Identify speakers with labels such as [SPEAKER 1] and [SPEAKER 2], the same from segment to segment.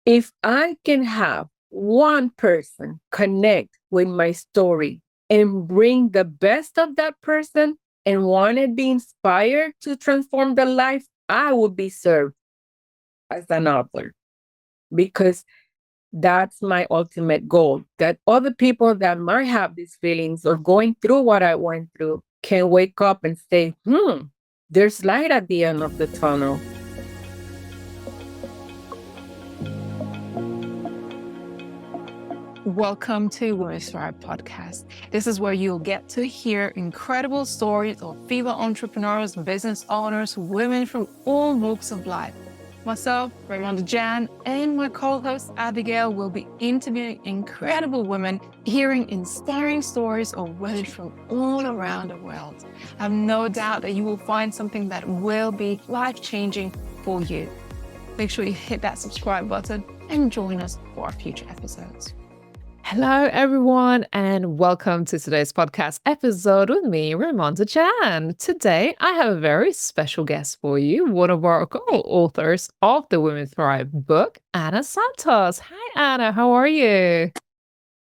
[SPEAKER 1] If I can have one person connect with my story and bring the best of that person and want to be inspired to transform their life, I would be served as an author because that's my ultimate goal. That other people that might have these feelings or going through what I went through can wake up and say, there's light at the end of the tunnel.
[SPEAKER 2] Welcome to Women's Thrive Podcast. This is where you'll get to hear incredible stories of female entrepreneurs, business owners, women from all walks of life. Myself, Raimonda Jan, and my co-host Abigail will be interviewing incredible women, hearing inspiring stories of women from all around the world. I have no doubt that you will find something that will be life-changing for you. Make sure you hit that subscribe button and join us for our future episodes. Hello, everyone, and welcome to today's podcast episode with me, Raimonda Jan. Today, I have a very special guest for you, one of our co-authors of the Women Thrive book, Ana Santos. Hi, Ana. How are you?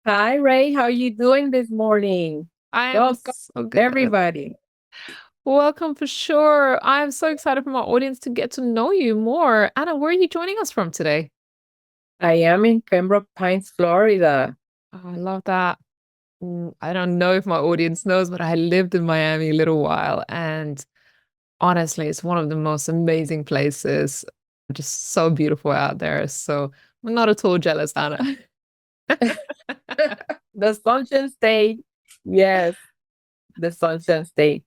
[SPEAKER 1] Hi, Ray. How are you doing this morning?
[SPEAKER 2] I am
[SPEAKER 1] Welcome,
[SPEAKER 2] so good.
[SPEAKER 1] everybody.
[SPEAKER 2] Welcome for sure. I'm so excited for my audience to get to know you more. Ana, where are you joining us from today?
[SPEAKER 1] I am in Pembroke Pines, Florida.
[SPEAKER 2] Oh, I love that. I don't know if my audience knows, but I lived in Miami a little while, and honestly, it's one of the most amazing places. Just so beautiful out there. So I'm not at all jealous, Anna.
[SPEAKER 1] The Sunshine State. Yes, the Sunshine State.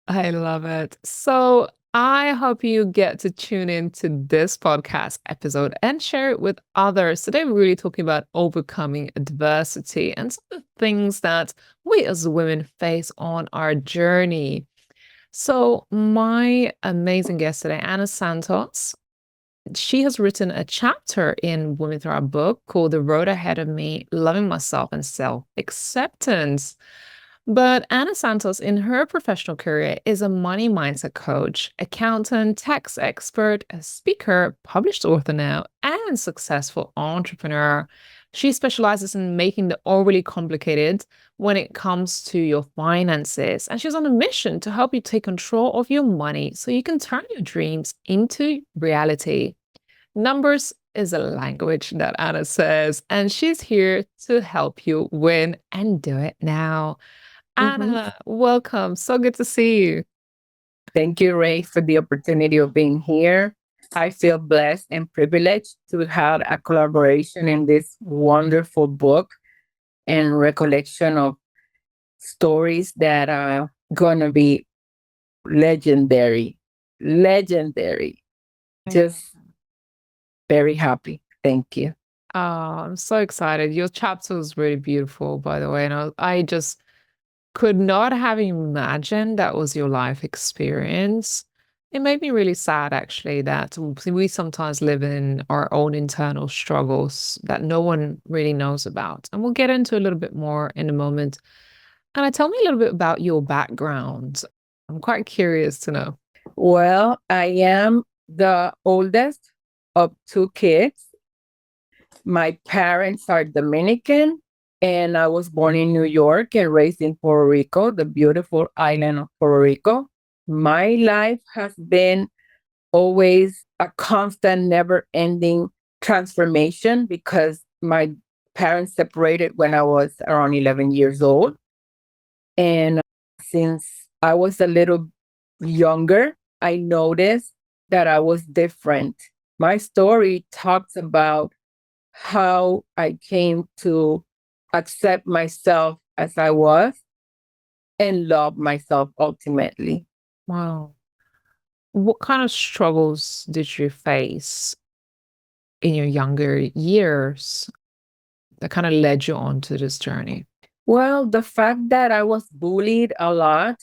[SPEAKER 2] I love it. So I hope you get to tune in to this podcast episode and share it with others. Today, we're really talking about overcoming adversity and some of the things that we as women face on our journey. So, my amazing guest today, Ana Santos, she has written a chapter in Women Through Our book called The Road Ahead of Me, Loving Myself and Self-Acceptance. But Ana Santos, in her professional career, is a money mindset coach, accountant, tax expert, a speaker, published author now, and successful entrepreneur. She specializes in making the overly complicated when it comes to your finances. And she's on a mission to help you take control of your money so you can turn your dreams into reality. Numbers is a language that Ana says, and she's here to help you win and do it now.
[SPEAKER 1] Mhm.
[SPEAKER 2] Ana, welcome. So good to see you.
[SPEAKER 1] Thank you, Ray, for the opportunity of being here. I feel blessed and privileged to have a collaboration in this wonderful book and recollection of stories that are going to be legendary. Legendary. Just very happy. Thank you.
[SPEAKER 2] Oh, I'm so excited. Your chapter was really beautiful, by the way. And I just could not have imagined that was your life experience. It made me really sad, actually, that we sometimes live in our own internal struggles that no one really knows about. And we'll get into a little bit more in a moment. And tell me a little bit about your background. I'm quite curious to know.
[SPEAKER 1] Well, I am the oldest of two kids. My parents are Dominican, and I was born in New York and raised in Puerto Rico, the beautiful island of Puerto Rico. My life has been always a constant, never ending transformation because my parents separated when I was around 11 years old. And since I was a little younger, I noticed that I was different. My story talks about how I came to accept myself as I was and love myself ultimately.
[SPEAKER 2] Wow. What kind of struggles did you face in your younger years that kind of led you on to this journey?
[SPEAKER 1] Well, the fact that I was bullied a lot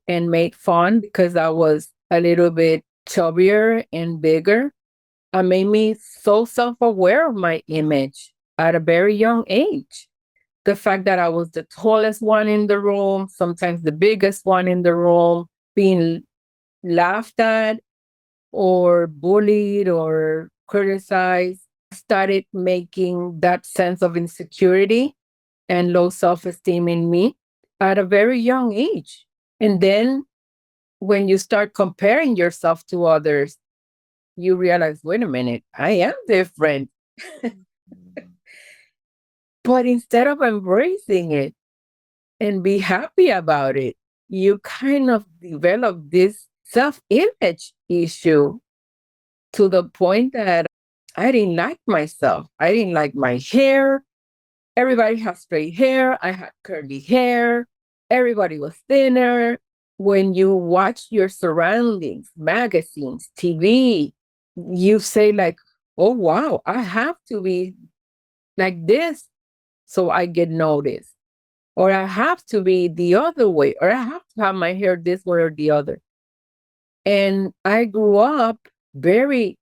[SPEAKER 1] and made fun because I was a little bit chubbier and bigger made me so self aware of my image at a very young age. The fact that I was the tallest one in the room, sometimes the biggest one in the room, being laughed at or bullied or criticized. started making that sense of insecurity and low self esteem in me at a very young age. And then when you start comparing yourself to others, you realize, wait a minute, I am different. But instead of embracing it and be happy about it, you kind of develop this self image issue to the point that I didn't like myself. I didn't like my hair. Everybody has straight hair. I had curly hair. Everybody was thinner. When you watch your surroundings, magazines, TV, you say like, oh wow, I have to be like this so I get noticed. Or I have to be the other way, or I have to have my hair this way or the other. And I grew up very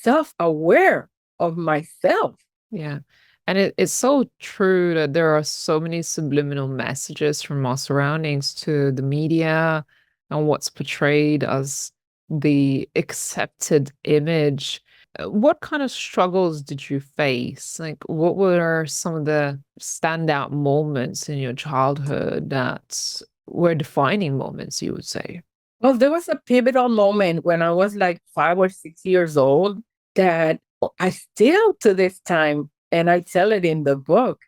[SPEAKER 1] self aware of myself.
[SPEAKER 2] Yeah. And it's so true that there are so many subliminal messages from our surroundings to the media and what's portrayed as the accepted image. What kind of struggles did you face? Like, what were some of the standout moments in your childhood that were defining moments, you would say?
[SPEAKER 1] Well, there was a pivotal moment when I was like 5 or 6 years old that I still to this time, and I tell it in the book,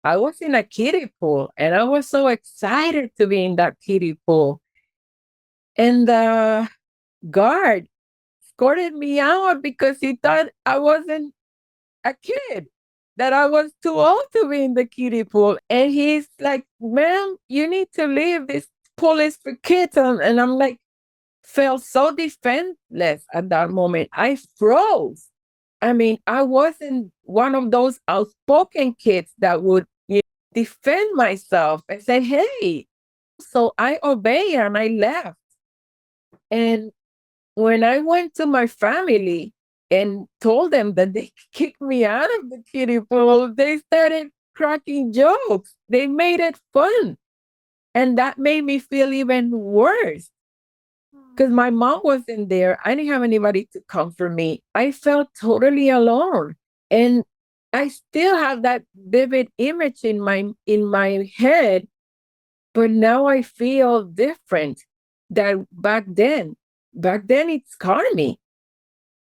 [SPEAKER 1] I was in a kiddie pool and I was so excited to be in that kiddie pool. And the guard escorted me out because he thought I wasn't a kid, that I was too old to be in the kiddie pool. And he's like, ma'am, you need to leave. This pool is for kids. And I'm like, felt so defenseless at that moment. I froze. I mean, I wasn't one of those outspoken kids that would defend myself and say, hey. So I obeyed and I left. And when I went to my family and told them that they kicked me out of the kiddie pool, they started cracking jokes. They made it fun. And that made me feel even worse because my mom wasn't there. I didn't have anybody to comfort me. I felt totally alone. And I still have that vivid image in my head, but now I feel different than back then. Back then it scarred me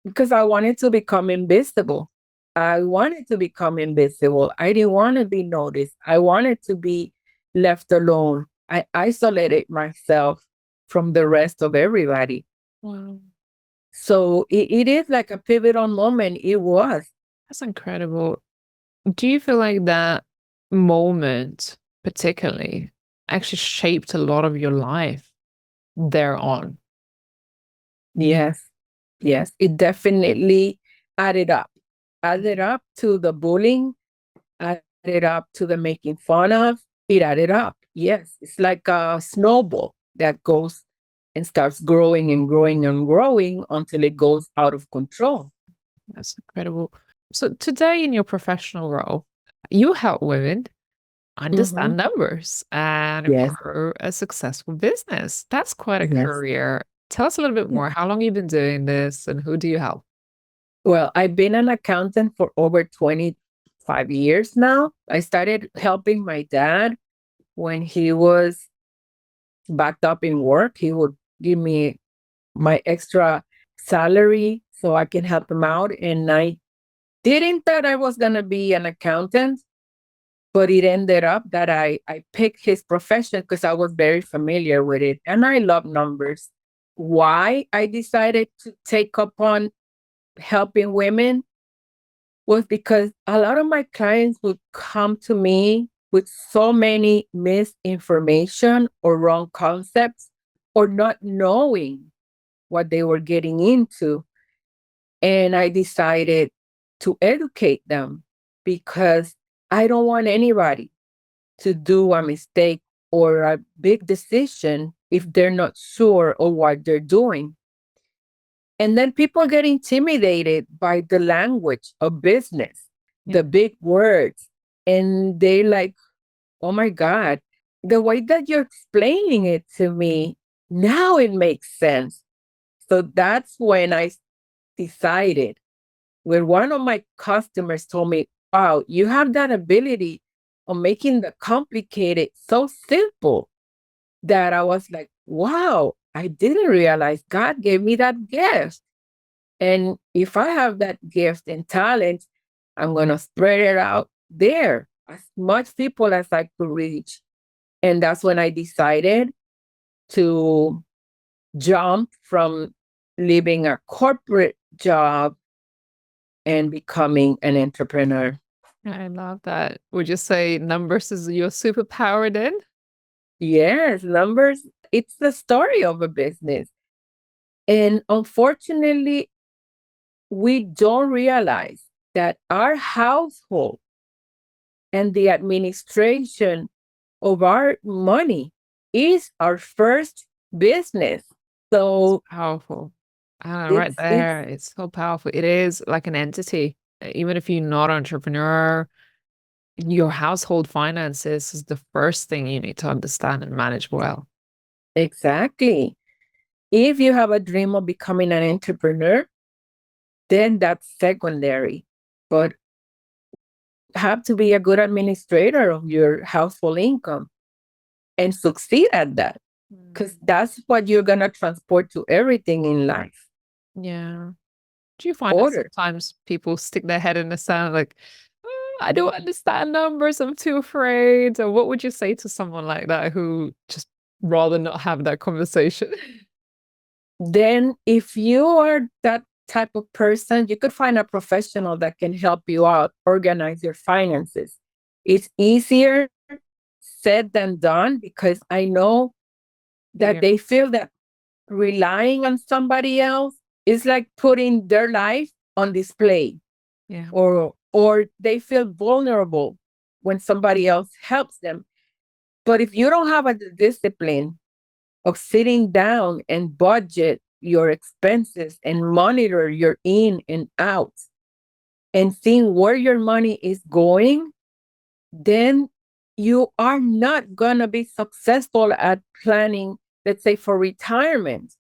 [SPEAKER 1] because I wanted to become invisible. I wanted to become invisible. I didn't want to be noticed. I wanted to be left alone. I isolated myself from the rest of everybody.
[SPEAKER 2] Wow.
[SPEAKER 1] So it is like a pivotal moment. It was.
[SPEAKER 2] That's incredible. Do you feel like that moment, particularly, actually shaped a lot of your life thereon?
[SPEAKER 1] Yes. Yes. It definitely added up. Added up to the bullying, added up to the making fun of. It added up. Yes. It's like a snowball that goes and starts growing and growing and growing until it goes out of control.
[SPEAKER 2] That's incredible. So, today in your professional role, you help women
[SPEAKER 1] Hmm.
[SPEAKER 2] understand numbers and
[SPEAKER 1] Yes.
[SPEAKER 2] grow a successful business. That's quite a
[SPEAKER 1] Yes.
[SPEAKER 2] career. Tell us a little bit more. How long you been doing this and who do you help?
[SPEAKER 1] Well, I've been an accountant for over 25 years now. I started helping my dad when he was backed up in work. He would give me my extra salary so I can help him out. And I didn't thought I was going to be an accountant, but it ended up that I picked his profession because I was very familiar with it. And I love numbers. Why I decided to take up on helping women was because a lot of my clients would come to me with so many misinformation or wrong concepts or not knowing what they were getting into. And I decided to educate them because I don't want anybody to do a mistake or a big decision if they're not sure of what they're doing. And then people get intimidated by the language of business,
[SPEAKER 2] Yeah.
[SPEAKER 1] the big words. And they like, oh my God, the way that you're explaining it to me, now it makes sense. So that's when I decided where one of my customers told me, wow, you have that ability of making the complicated so simple, that I was like, wow, I didn't realize God gave me that gift. And if I have that gift and talent, I'm going to spread it out there, as much people as I could reach. And that's when I decided to jump from leaving a corporate job and becoming an entrepreneur.
[SPEAKER 2] I love that. Would you say numbers is your superpower then?
[SPEAKER 1] Yes, numbers, it's the story of a business. And unfortunately, we don't realize that our household and the administration of our money is our first business.
[SPEAKER 2] It's
[SPEAKER 1] So
[SPEAKER 2] powerful. Right
[SPEAKER 1] it's
[SPEAKER 2] there, it's so powerful. It is like an entity. Even if you're not an entrepreneur, your household finances is the first thing you need to understand and manage well.
[SPEAKER 1] exactly. If you have a dream of becoming an entrepreneur, then that's secondary. But have to be a good administrator of your household income and succeed at that, because
[SPEAKER 2] Mm.
[SPEAKER 1] that's what you're going to transport to everything in life.
[SPEAKER 2] Yeah. Do you find that
[SPEAKER 1] Order.
[SPEAKER 2] sometimes people stick their head in the sand like, I don't understand numbers, I'm too afraid? Or what would you say to someone like that who just rather not have that conversation?
[SPEAKER 1] Then, if you are that type of person, you could find a professional that can help you out, organize your finances. It's easier said than done, because I know that
[SPEAKER 2] Yeah.
[SPEAKER 1] they feel that relying on somebody else is like putting their life on display,
[SPEAKER 2] Yeah.
[SPEAKER 1] or they feel vulnerable when somebody else helps them. But if you don't have a discipline of sitting down and budget your expenses and monitor your in and out and seeing where your money is going, then you are not going to be successful at planning, let's say, for retirement,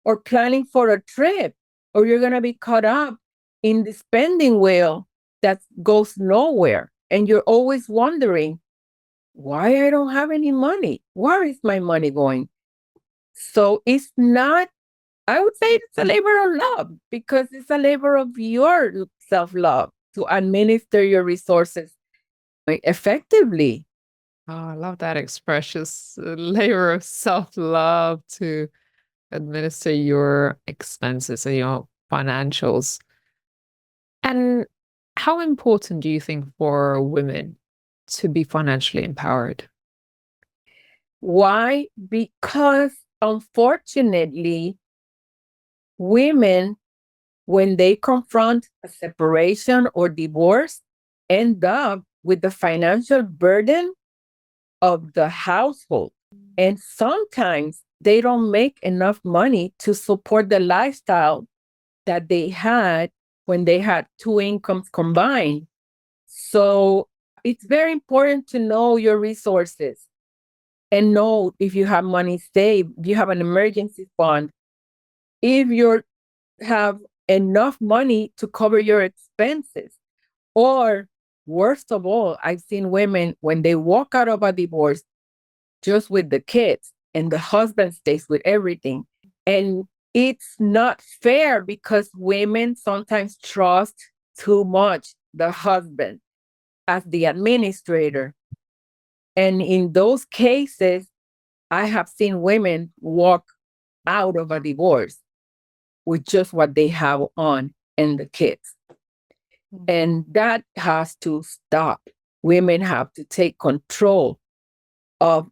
[SPEAKER 1] or planning for a trip, or you're going to be caught up in the spending wheel that goes nowhere. And you're always wondering, why I don't have any money? Where is my money going? So it's not, I would say it's a labor of love, because it's a labor of your self love to administer your resources effectively.
[SPEAKER 2] Oh, I love that expression. A layer of self-love to administer your expenses and your financials. And how important do you think for women to be financially empowered?
[SPEAKER 1] Why? Because unfortunately, women, when they confront a separation or divorce, end up with the financial burden of the household. And sometimes they don't make enough money to support the lifestyle that they had when they had two incomes combined. So it's very important to know your resources and know if you have money saved, if you have an emergency fund, if you have enough money to cover your expenses. Or worst of all, I've seen women when they walk out of a divorce just with the kids, and the husband stays with everything. And it's not fair, because women sometimes trust too much the husband as the administrator. And in those cases, I have seen women walk out of a divorce with just what they have on and the kids.
[SPEAKER 2] Mm.
[SPEAKER 1] And that has to stop. Women have to take control of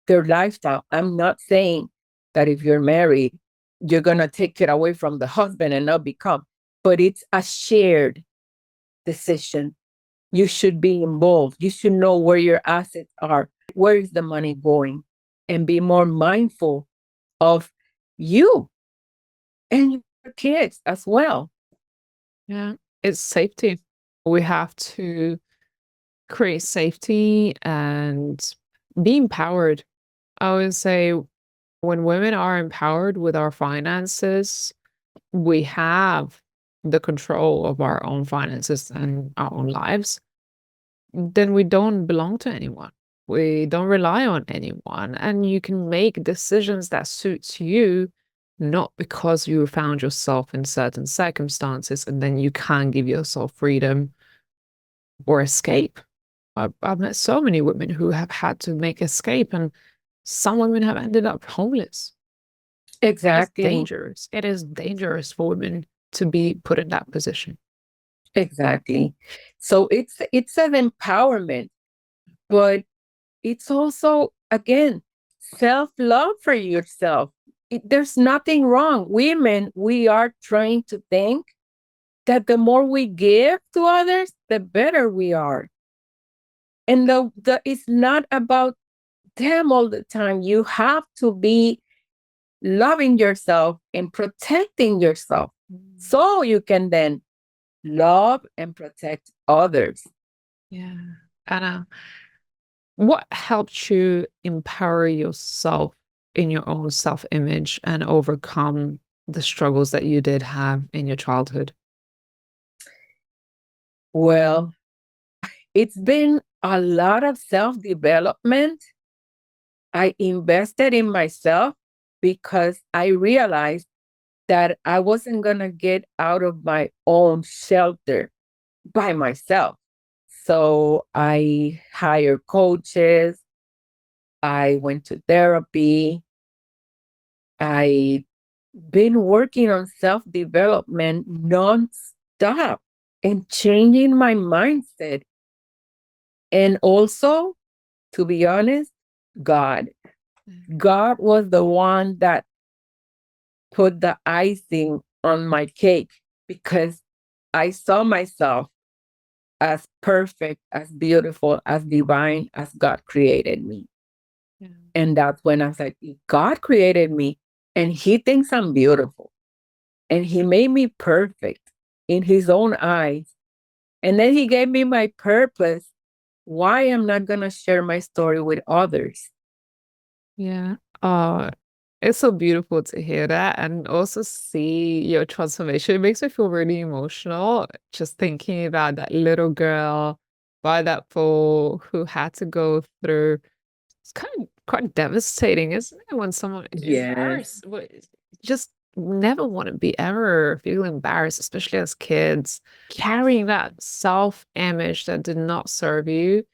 [SPEAKER 1] their lifestyle. I'm not saying that if you're married, you're going to take it away from the husband and not become, but it's a shared decision. You should be involved. You should know where your assets are. Where is the money going? And be more mindful of you and your kids as well.
[SPEAKER 2] Yeah, it's safety. We have to create safety and be empowered. I would say when women are empowered with our finances, we have the control of our own finances and our own lives, then we don't belong to anyone. We don't rely on anyone. And you can make decisions that suits you, not because you found yourself in certain circumstances and then you can't give yourself freedom or escape. I've met so many women who have had to make escape, and some women have ended up homeless. And it's
[SPEAKER 1] Exactly.
[SPEAKER 2] dangerous. It is dangerous for women to be put in that position.
[SPEAKER 1] Exactly. So it's an empowerment, but it's also, again, self-love for yourself. There's nothing wrong. Women, we are trained to think that the more we give to others, the better we are. And it's not about them all the time. You have to be loving yourself and protecting yourself so you can then love and protect others.
[SPEAKER 2] Yeah. Anna, what helped you empower yourself in your own self image and overcome the struggles that you did have in your childhood?
[SPEAKER 1] Well, it's been a lot of self development. I invested in myself because I realized that I wasn't going to get out of my own shelter by myself. So I hired coaches, I went to therapy, I been working on self-development non-stop and changing my mindset. And also, to be honest, God. God was the one that put the icing on my cake because I saw myself as perfect, as beautiful, as divine as God created me.
[SPEAKER 2] Yeah.
[SPEAKER 1] And that's when I said, if God created me and He thinks I'm beautiful and He made me perfect in His own eyes, and then He gave me my purpose, why am I not going to share my story with others?
[SPEAKER 2] Yeah. Oh, it's so beautiful to hear that and also see your transformation. It makes me feel really emotional just thinking about that little girl by that pool who had to go through. It's kind of quite devastating, isn't it? When someone
[SPEAKER 1] Yes.
[SPEAKER 2] embarrassed, just never want to be ever feel embarrassed, especially as kids, carrying that self-image that did not serve you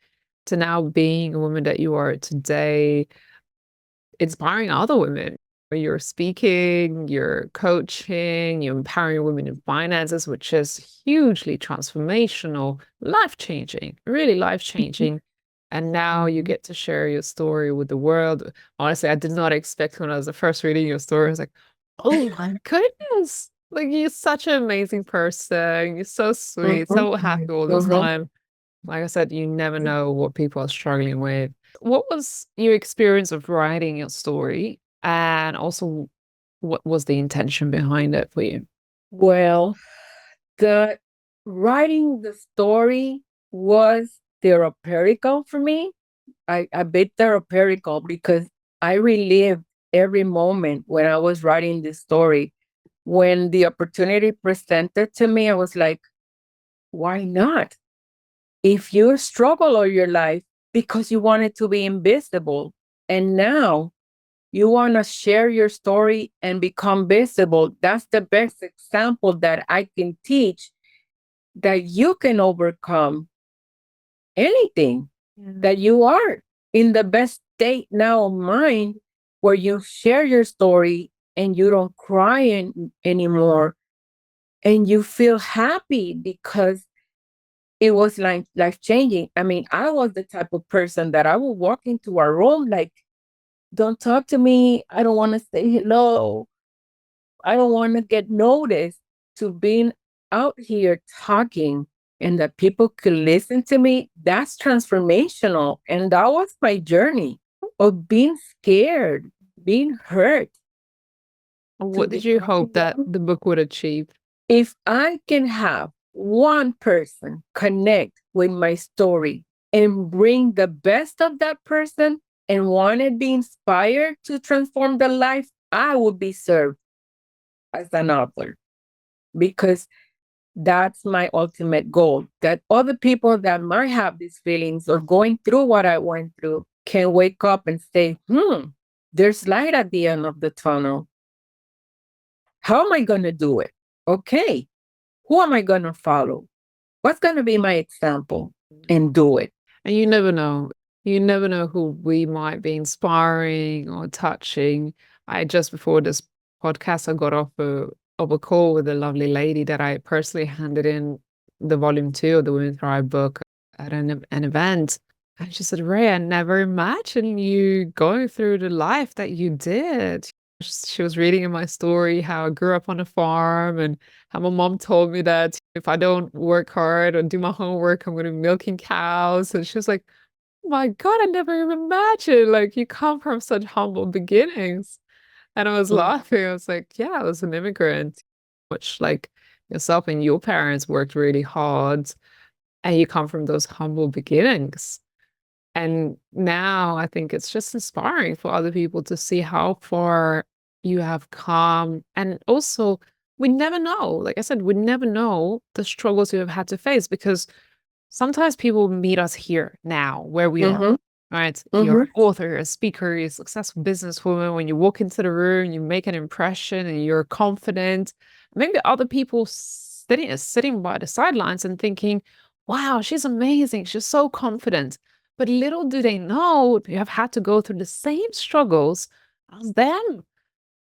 [SPEAKER 2] to now being a woman that you are today, inspiring other women. You're speaking, you're coaching, you're empowering women in finances, which is hugely transformational, life changing, really life changing. And now you
[SPEAKER 1] Mhm.
[SPEAKER 2] get to share your story with the world. Honestly, I did not expect when I was the first reading your story, I was like, oh my goodness. Like, you're such an amazing person. You're so sweet,
[SPEAKER 1] Mhm.
[SPEAKER 2] so happy all the
[SPEAKER 1] Mhm.
[SPEAKER 2] time. Like I said, you never know what people are struggling with. What was your experience of writing your story? And also, what was the intention behind it for you?
[SPEAKER 1] Well, the writing the story was therapeutical for me. A bit therapeutical because I relived every moment when I was writing this story. When the opportunity presented to me, I was like, why not? If you struggle all your life because you wanted to be invisible, and now you want to share your story and become visible, that's the best example that I can teach that you can overcome anything,
[SPEAKER 2] Yeah.
[SPEAKER 1] that you are in the best state now of mind where you share your story and you don't cry anymore and you feel happy because it was like life changing. I mean, I was the type of person that I would walk into a room like, don't talk to me. I don't want to say hello. I don't want to get noticed. To being out here talking and that people could listen to me, that's transformational. And that was my journey of being scared, being hurt to
[SPEAKER 2] What did you
[SPEAKER 1] becoming
[SPEAKER 2] hope that
[SPEAKER 1] one.
[SPEAKER 2] the book would achieve?
[SPEAKER 1] If I can have one person connect with my story and bring the best of that person and want to be inspired to transform their life, I would be served as an author because That's my ultimate goal, that other people that might have these feelings or going through what I went through can wake up and say, there's light at the end of the tunnel. How am I going to do it? Okay. Who am I going to follow? What's going to be my example? And do it.
[SPEAKER 2] And you never know. You never know who we might be inspiring or touching. I just before this podcast, I got off of a call with a lovely lady that I personally handed in the volume 2 of the Women Thrive book at an event. And she said, Ray, I never imagined you going through the life that you did. She was reading in my story how I grew up on a farm and how my mom told me that if I don't work hard or do my homework, I'm going to be milking cows. And she was like, oh my God, I never even imagined. Like, you come from such humble beginnings. And I was
[SPEAKER 1] Mm.
[SPEAKER 2] laughing. I was like, yeah, I was an immigrant, which, like, yourself and your parents worked really hard, and you come from those humble beginnings. And now I think it's just inspiring for other people to see how far you have come. And also, we never know, like I said, we never know the struggles you have had to face because sometimes people meet us here now where we are.
[SPEAKER 1] Mm-hmm.
[SPEAKER 2] Right? You're
[SPEAKER 1] Mm-hmm.
[SPEAKER 2] an author, you're a speaker, you're a successful businesswoman. When you walk into the room, you make an impression and you're confident. Maybe other people sitting by the sidelines and thinking, wow, she's amazing. She's so confident. But little do they know you have had to go through the same struggles as them.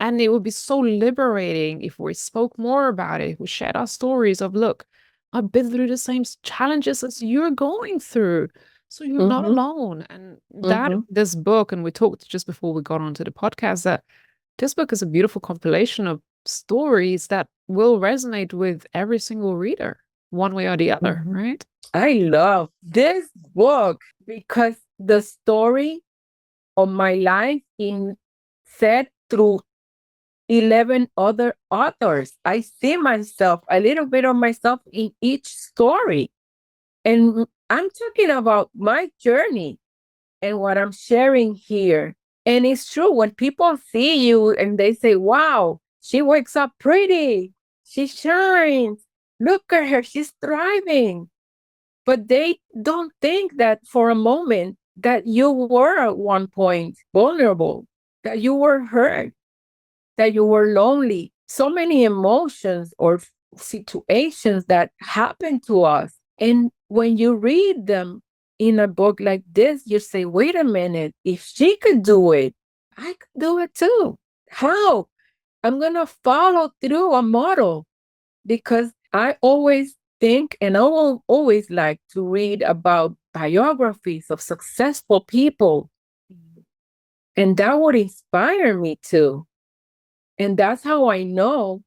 [SPEAKER 2] And it would be so liberating if we spoke more about it. We shared our stories of, look, I've been through the same challenges as you're going through. So you're not
[SPEAKER 1] Mm-hmm.
[SPEAKER 2] alone. And that
[SPEAKER 1] Mm-hmm.
[SPEAKER 2] this book, and we talked just before we got onto the podcast, that this book is a beautiful compilation of stories that will resonate with every single reader, one way or the other,
[SPEAKER 1] Mm-hmm.
[SPEAKER 2] right?
[SPEAKER 1] I love this book because the story of my life in set through 11 other authors. I see myself, a little bit of myself in each story. And I'm talking about my journey and what I'm sharing here. And it's true when people see you and they say, wow, she wakes up pretty, she shines. Look at her, she's thriving. But they don't think that for a moment that you were at one point vulnerable, that you were hurt, that you were lonely. So many emotions or situations that happen to us. And when you read them in a book like this, you say, wait a minute, if she could do it, I could do it too. How? I'm going to follow through a model because I always think and I will always like to read about biographies of successful people. And that would inspire me too. And that's how I know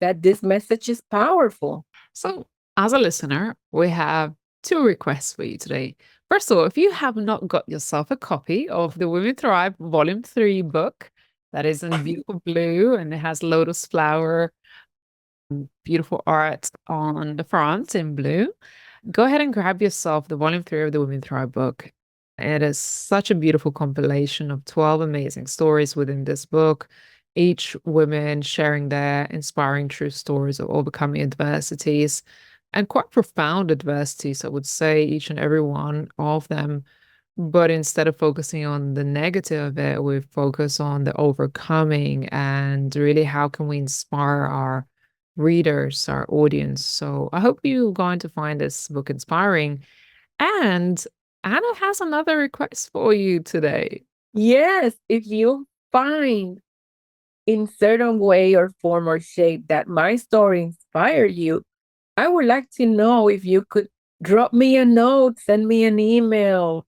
[SPEAKER 1] that this message is powerful.
[SPEAKER 2] So, as a listener, we have two requests for you today. First of all, if you have not got yourself a copy of the Women Thrive Volume 3 book, that is in beautiful blue and it has lotus flower, beautiful art on the front in blue, go ahead and grab yourself the Volume 3 of the Women Thrive book. It is such a beautiful compilation of 12 amazing stories within this book, each woman sharing their inspiring true stories of overcoming adversities and quite profound adversities, I would say, each and every one of them. But instead of focusing on the negative of it, we focus on the overcoming and really how can we inspire our readers, our audience. So I hope you're going to find this book inspiring. And Anna has another request for you today.
[SPEAKER 1] Yes, if you find in certain way or form or shape that my story inspired you, I would like to know if you could drop me a note, send me an email,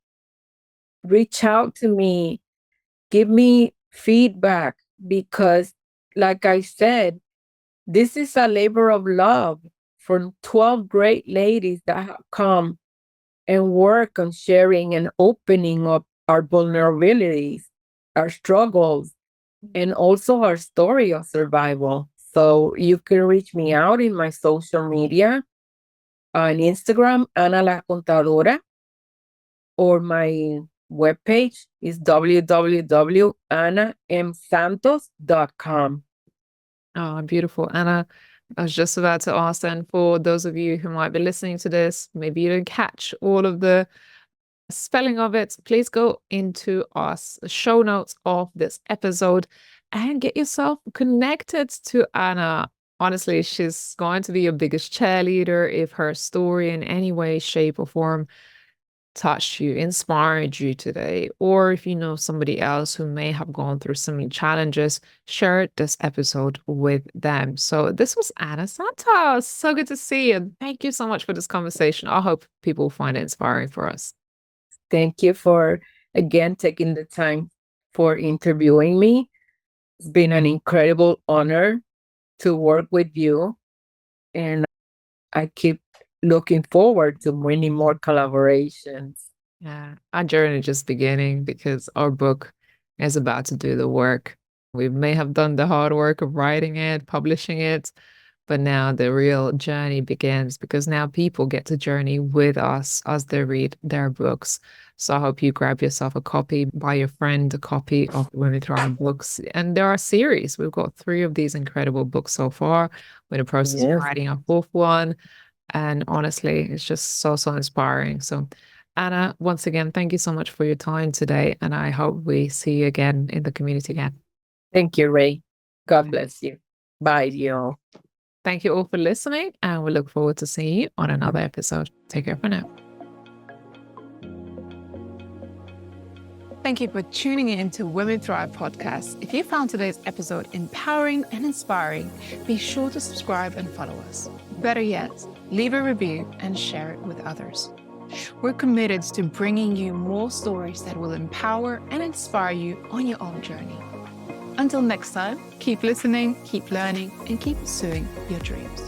[SPEAKER 1] reach out to me, give me feedback because, like I said, this is a labor of love from 12 great ladies that have come and work on sharing and opening up our vulnerabilities, our struggles, and also our story of survival. So you can reach me out in my social media on Instagram, Ana La Contadora, or my webpage is www.anamsantos.com.
[SPEAKER 2] Oh, beautiful. Anna, I was just about to ask then, for those of you who might be listening to this, maybe you didn't catch all of the spelling of it, please go into our show notes of this episode and get yourself connected to Ana. Honestly, she's going to be your biggest cheerleader if her story in any way, shape, or form touched you, inspired you today, or if you know somebody else who may have gone through similar challenges, share this episode with them. So this was Ana Santos. So good to see you. Thank you so much for this conversation. I hope people find it inspiring for us.
[SPEAKER 1] Thank you for again taking the time for interviewing me. It's been an incredible honor to work with you, and I keep looking forward to many more collaborations.
[SPEAKER 2] Yeah, our journey is just beginning because our book is about to do the work. We may have done the hard work of writing it, publishing it, but now the real journey begins because now people get to journey with us as they read their books. So I hope you grab yourself a copy, buy your friend a copy of Women Thrive books. And there are series. We've got 3 of these incredible books so far. We're in the process of
[SPEAKER 1] Yes.
[SPEAKER 2] writing our 4th one. And honestly, it's just so, so inspiring. So Ana, once again, thank you so much for your time today. And I hope we see you again in the community again.
[SPEAKER 1] Thank you, Ray. God bless you. Bye, you.
[SPEAKER 2] Thank you all for listening, and we look forward to seeing you on another episode. Take care for now. Thank you for tuning in to Women Thrive podcast. If you found today's episode empowering and inspiring, be sure to subscribe and follow us. Better yet, leave a review and share it with others. We're committed to bringing you more stories that will empower and inspire you on your own journey. Until next time, keep listening, keep learning, and keep pursuing your dreams.